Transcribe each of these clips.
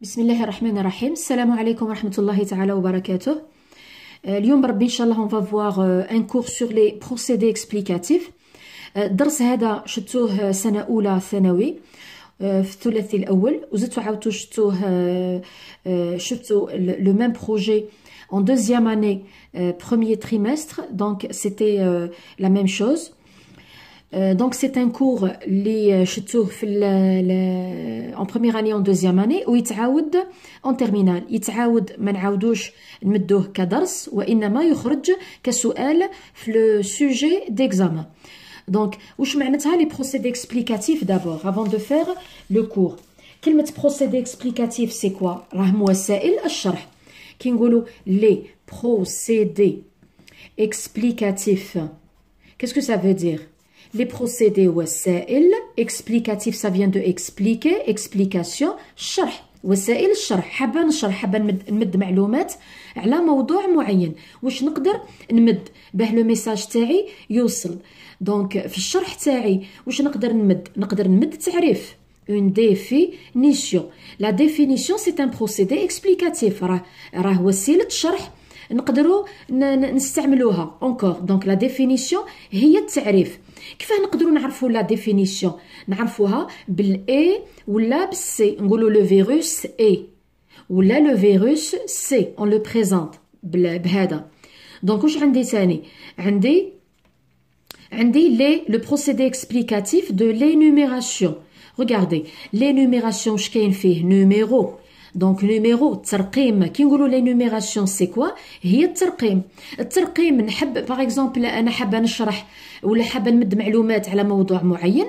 بسم الله الرحمن الرحيم. السلام عليكم ورحمة الله تعالى وبركاته. اليوم بربي إن شاء الله on va voir un cours sur les procédés explicatifs. الدرس هذا شفتوه سنة أولى ثانوي في الثلاثي الأول، وزدتو عاودتو شفتو le même projet en deuxième année premier trimestre, donc c'était la même chose. Donc c'est un cours اللي شفتوه في en première année en deuxième année ويتعاود en terminale. يتعاود ما نعاودوش نمدوه كدرس وإنما يخرج كسؤال في le sujet d'examen. Donc واش معناتها les procédés explicatifs d'abord avant de faire le cours. كلمة procédés explicatifs c'est quoi؟ راهم وسائل الشرح. كي نقولوا les procédés explicatifs, qu'est-ce que ça veut dire? Les procédés وسائل explicatif, ça vient de expliquer, explication, شرح. وسائل الشرح، حابة نشرح، حابة نمد معلومات على موضوع معين، واش نقدر نمد باه لو ميساج تاعي يوصل. دونك في الشرح تاعي واش نقدر نمد تعريف، une définition. La définition c'est un procédé explicatif، راه وسيلة شرح نقدروا نستعملوها encore. Donc la définition هي التعريف. كيفاه نقدروا نعرفوا لا ديفينيسيون؟ نعرفوها بالاي ولا بالسي. نقولوا لو فيروس اي ولا لو فيروس سي، اون لو بريزونت بهذا. دونك واش عندي ثاني؟ عندي لو بروسيدي اكسبليكاتيف دو لينوميراسيون. ريغاردي لينوميراسيون واش كاين فيه؟ نيميرو. دونك نيميرو الترقيم. كي نقولوا لينوميراسيون سي كوا؟ هي الترقيم. نحب باغ اكزومبل انا حابه نشرح ولا حابه نمد معلومات على موضوع معين،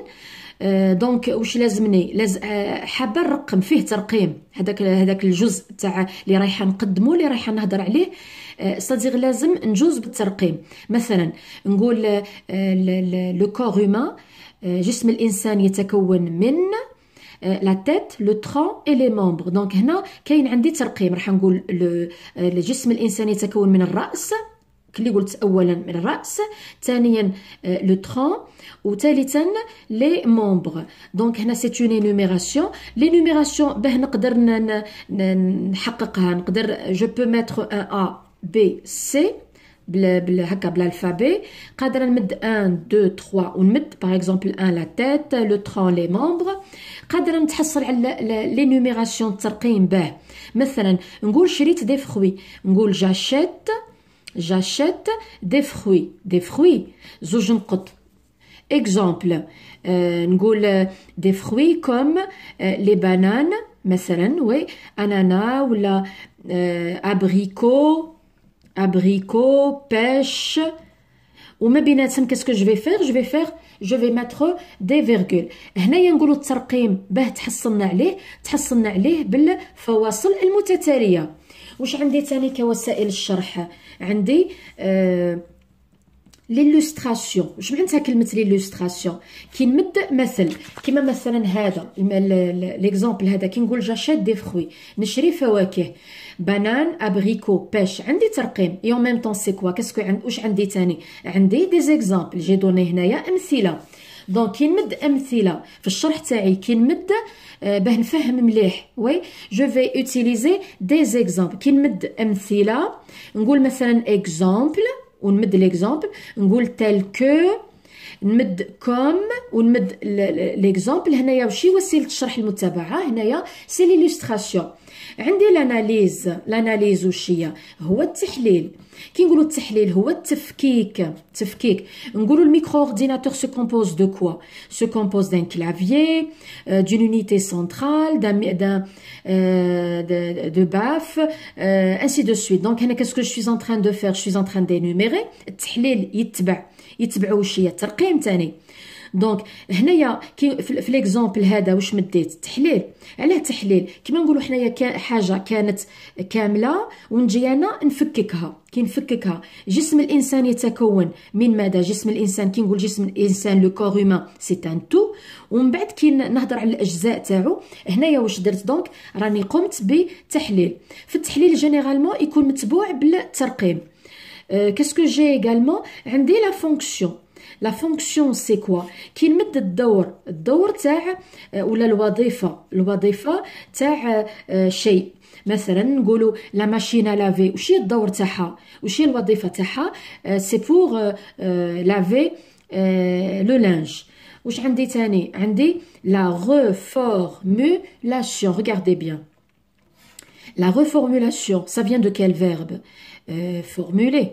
دونك واش لازمني؟ حابه نرقم فيه ترقيم هذاك الجزء تاع اللي رايحه نقدمه، اللي رايحه نهضر عليه، صديق لازم نجوز بالترقيم. مثلا نقول لو كور هيومان، جسم الانسان يتكون من لا تيت لو ترون اي لي ممبر. دونك هنا كاين عندي ترقيم، راح نقول الجسم الانسان يتكون من الراس، كلي قلت اولا من الراس، ثانيا لو ترون، وثالثا لي ممبر. دونك هنا سي اون انوميراسيون. لينوميراسيون باه نقدر نحققها، نقدر جو بو ميتر ان ا بي سي هكا بالالفابي. قادره نمد 1 2 3 ونمد باغ اكزومبل 1 لا تيت لو ترون لي ممبر. قادره نتحصل على لينوميراسيون الترقيم باه مثلا نقول شريت دي فخوي، نقول j'achète des fruits زوج نقط. exemple نقول des fruits comme les bananes مثلا، وي انانا ولا abricot pêche. وما بيناتهم كاسكو جو في mettre des virgules. هنايا نقولوا الترقيم باه تحصلنا عليه بالفواصل المتتاليه. واش عندي تاني كوسائل الشرح؟ عندي ليلوستراسيون. واش معناتها كلمه ليلوستراسيون؟ كي نمد مثل كيما مثلا هذا ليكزامبل هذا، كي نقول جاشيت دي فروي، نشري فواكه، بانان ابريكو بيش، عندي ترقيم. اي اون ميم طون سي كوا كاسكو واش عندي تاني؟ عندي دي زيكزامبل، جي دوني هنايا امثله. دونك كي نمد امثله في الشرح تاعي، كي نمد باه نفهم مليح، وي جو في اوتيليزي دي زيكزامبل. كي نمد امثله نقول مثلا اكزامبل ونمد ليكزامبل، نقول تيل كو، نمد كوم ونمد ليكزامبل. هنايا وشي وسيله الشرح المتبعه؟ هنايا سي ليلوستراسيون. عندي لاناليز وش هي؟ هو التحليل. كي نقولوا التحليل هو التفكيك. نقولوا الميكرو اورديناتور se compose de quoi? Se compose d'un clavier, d'une unité centrale, de baf, ainsi de suite. Donc هنا qu'est-ce que je suis en train de faire? Je suis en train d'énumérer. التحليل يتبع وش هي؟ الترقيم تاني. دونك هنايا في ليكزامبل هذا واش مديت؟ تحليل. علاه تحليل؟ كيما نقولوا حنايا حاجه كانت كامله ونجي انا نفككها. كي نفككها، جسم الانسان يتكون من ماذا؟ جسم الانسان كي نقول جسم الانسان لو كور هيومان سي ان تو، ومن بعد كي نهضر على الاجزاء تاعو، هنايا واش درت؟ دونك راني قمت بتحليل. في التحليل جينيرالمون يكون متبوع بالترقيم. كاسكو جي ايغالمون عندي لا فونكسيون. La fonction c'est quoi كي نمد الدور تاع ولا الوظيفة تاع شيء. مثلا نقولوا لا ماشين à laver وش هي الدور تاعها وش هي الوظيفة تاعها c'est pour laver le linge. وش عندي تاني عندي la reformulation. Regardez bien. La reformulation, ça vient de quel verbe? Formuler.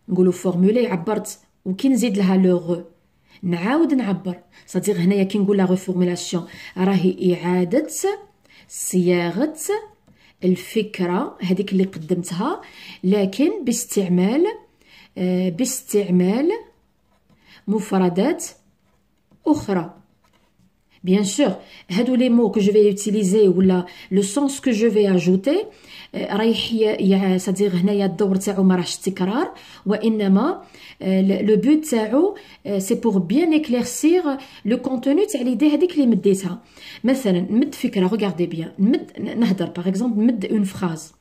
نقولوا formuler عبرت وكي نزيد لها لو نعاود نعبر. صديق هنايا كي نقول لا reformulation راهي إعادة صياغة الفكرة هذيك اللي قدمتها لكن باستعمال مفردات أخرى. Bien sûr, هادو les mots que je vais utiliser ولا le sens que je vais ajouter رايح صديق هنايا الدور تاعو ما راهش تكرار وإنما le but تاعو c'est pour bien éclaircir le contenu تاع l'idée هذيك اللي مديتها. مثلا نمد فكرة regardez bien نهضر par exemple نمد une phrase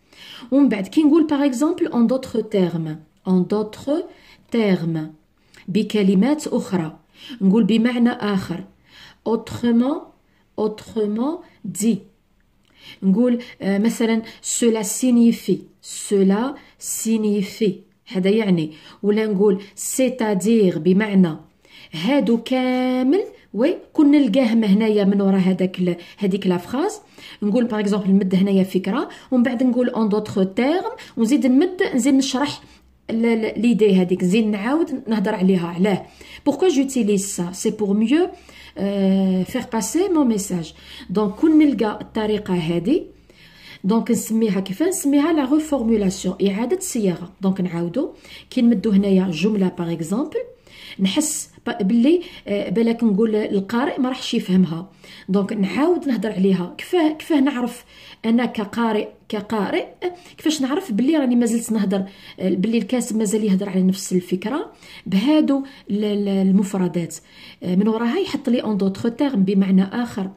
ومن بعد كي نقول par exemple en d'autres termes بكلمات أخرى نقول بمعنى آخر autrement dit. نقول مثلا cela signifie هذا يعني ولا نقول c'est-à-dire بمعنى هادو كامل كنا نلقاهم هنايا من وراء هذيك لا فراز. نقول باغ اكزومبل نمد هنايا فكره ومن بعد نقول en d'autres termes ونزيد نزيد نشرح l'idée هذيك نزيد نعاود نهضر عليها. علاه pourquoi j'utilise ça c'est pour mieux faire passer mon message. donc كون نلقى الطريقه هذه دونك نسميها كيفاش نسميها لا reformulation إعادة صياغة. دونك نعاودو كي نمدو هنايا جملة باغ اكزومبل نحس باللي بالك نقول القارئ ما راحش يفهمها دونك نعاود نهضر عليها. كيفاه نعرف انا كقارئ كيفاش نعرف باللي راني مازلت نهضر باللي الكاتب مازال يهضر على نفس الفكره بهادو المفردات من وراها يحط لي en d'autres termes بمعنى اخر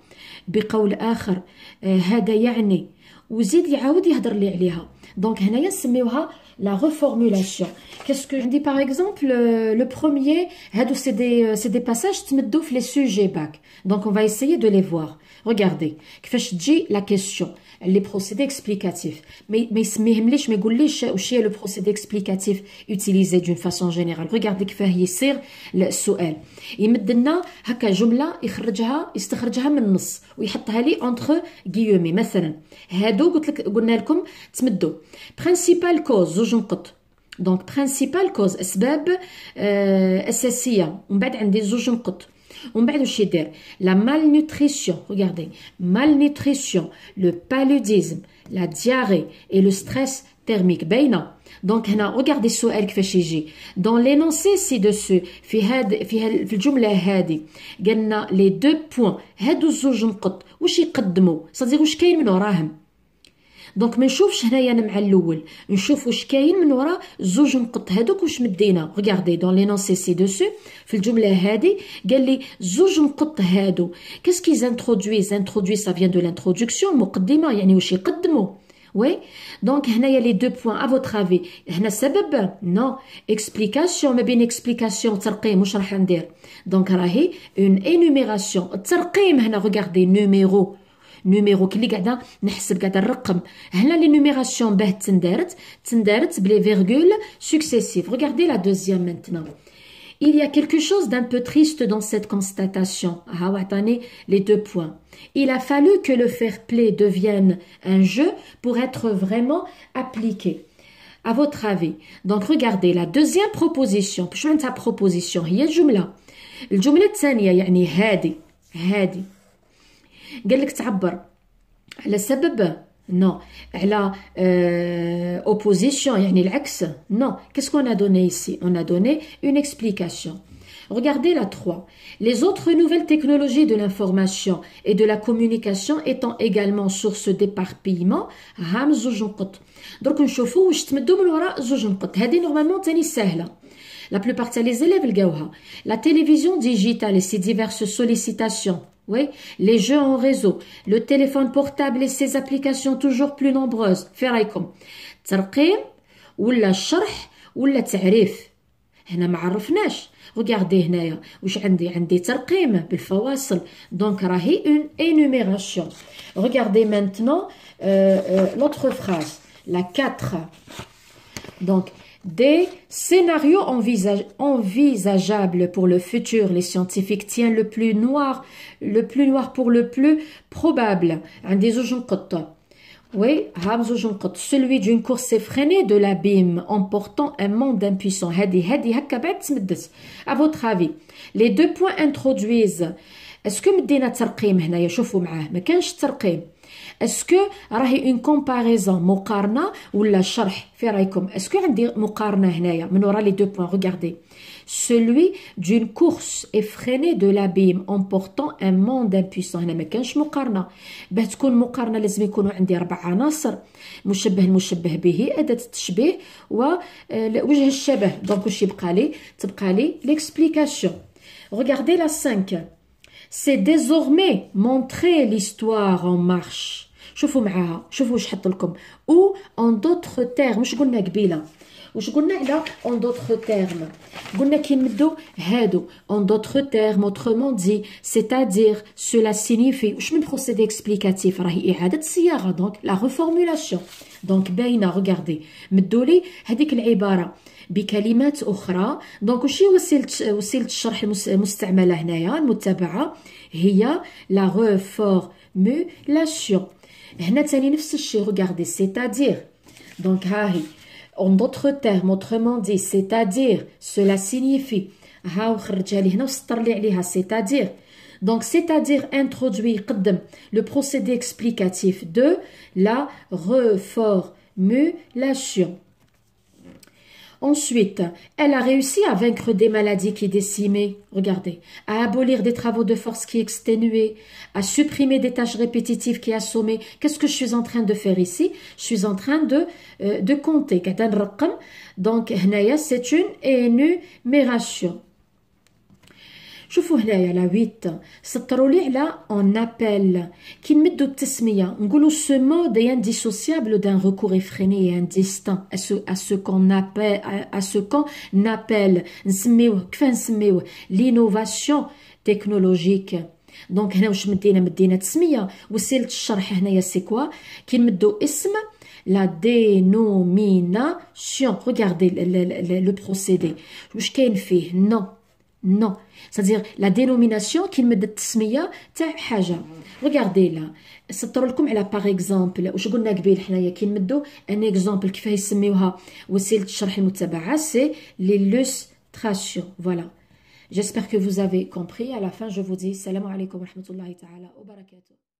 بقول اخر هذا يعني وزيد يعاود يهضر لي عليها. دونك هنايا نسميوها la reformulation. Qu'est-ce que je dis par exemple le premier هادو c'est des passages تمدو في les sujets bac. Donc on va essayer de les voir. Regardez كيفاش تجي la question les procédés explicatifs ما يسميهمليش ما يقوليش واش هي le procédé explicatif utilisé d'une façon générale. Regardez كيفاه يصير السؤال يمد لنا هكا جمله يستخرجها من النص ويحطها لي entre guillemets. مثلا هادو قلنا لكم تمدوا principal cause زوج نقط. دونك principal cause اسباب اساسيه ومن بعد عندي زوج نقط ومن بعد واش يدير la malnutrition. Regardez malnutrition le paludisme la diarrhée et le stress thermique باينه. دونك هنا regardez السؤال كيفاش يجي dans l'énoncé ci-dessus في الجمله هذه قالنا les deux points هادو الزوج نقط واش يقدموا صديق واش كاين من وراهم. دونك ما نشوفش هنايا مع الاول نشوف واش كاين من وراء زوج نقط هذوك واش مدينا. regardez dans l'énoncé ci-dessus في الجمله هذه قال لي زوج نقط هادو qu'est-ce qu'ils introduisent ça vient de l'introduction مقدمه يعني واش يقدموا. وي دونك هنايا لي دو بوين ا فوتر افي هنا السبب نو اكسبليكاسيون ما بين اكسبليكاسيون ترقيم واش راح ندير. دونك راهي اون انوميراسيون الترقيم هنا regardez نيميرو كي اللي قاعده نحسب قاعده الرقم هنا لي نيميراسيون باه تندارت بلي فيرغول سكسيسيف. regardez la deuxième maintenant. Il y a quelque chose d'un peu triste dans cette constatation. Les deux points. Il a fallu que le fair play devienne un jeu pour être vraiment appliqué. À votre avis. Donc regardez la deuxième proposition. شو معناتها proposition هي الجملة الثانية يعني هادي قال لك تعبر على سبب non على opposition يعني العكس non. Qu'est-ce qu'on a donné ici? On a donné une explication. Regardez la 3. Les autres nouvelles technologies de l'information et de la communication étant également source d'éparpillement هام زوج نقط. درك نشوفوا واش تمدوا من وراء زوج نقط هذه نورمالمون تاني سهله. La plupart تاع les élèves لقاوها. La télévision digitale et ses diverses sollicitations. Oui, les jeux en réseau, le téléphone portable et ses applications toujours plus nombreuses. في رايكم ترقيم ولا شرح ولا تعريف؟ هنا ما عرفناش. regardez هنايا واش عندي ترقيم بالفواصل دونك راهي اون énumération. regardez maintenant l'autre phrase la 4. donc des scénarios envisageables pour le futur. Les scientifiques tiennent le plus noir pour le plus probable. عندي زوج نقط. Oui, celui d'une course effrénée de l'abîme emportant un monde impuissant. À votre avis, les deux points introduisent. Est-ce que مدينا ترقيم هنايا؟ شوفوا معاه ما كانش ترقيم. Est-ce que راهي une comparaison مقارنة ولا شرح في رايكم؟ Est-ce que عندي مقارنة هنايا من وراء les deux points؟ Regardez. Celui d'une course effrénée de l'abîme emportant un monde impuissant. هنا ما كانش مقارنة. باه تكون مقارنة لازم يكونوا عندي 4 عناصر. مشبه المشبه به، أداة التشبيه، ووجه الشبه. دونك واش تبقى لي l'explication. Regardez la 5. C'est désormais montrer l'histoire en marche. شوفوا معاها، شوفوا واش حط لكم. ou en d'autres termes واش قلنا قبيله؟ واش قلنا على en d'autres termes؟ قلنا كي نمدو هادو en d'autres termes autrement dit c'est-à-dire cela signifie. واش من procédé explicatif؟ راهي إعادة الصياغة دونك la reformulation. دونك باينة. regardez مدوا لي هذيك العبارة بكلمات أخرى. دونك وشي وسيلة الشرح المستعملة هنايا المتبعة هي la reformulation. هنا تاني نفس الشيء. regardez c'est-à-dire donc هاهي en d'autres termes autrement dit c'est-à-dire cela signifie. ها وخرجها لي هنا وسطر لي عليها c'est-à-dire. donc c'est-à-dire introduit قدم le procédé explicatif de la reformulation. Ensuite, elle a réussi à vaincre des maladies qui décimaient, regardez, à abolir des travaux de force qui exténuaient, à supprimer des tâches répétitives qui assommaient. Qu'est-ce que je suis en train de faire ici? Je suis en train de compter. Donc, c'est une énumération. شوفوا هنايا لا 8 سطروا لي على on appelle كي نمدوا التسميه نقولوا ce mode est indissociable d'un recours effréné et indistinct à ce qu'on appelle نسميوه كيف نسميوه l'innovation technologique. دونك هنا واش مدينا تسميه. وسيله الشرح هنايا سي كوا كي نمدوا اسم la dénomination. regardez le procédé واش كاين فيه non. non c'est-à-dire la dénomination كي نمد التسميه تاع حاجه. regardez là سطروا لكم على par exemple واش قلنا قبيل حنايا كي نمدوا ان اكزامبل كيفاه يسميوها وسيله الشرح المتبعه c'est l'illustration. voilà. j'espère que vous avez compris. à la fin je vous dis السلام عليكم ورحمه الله تعالى وبركاته.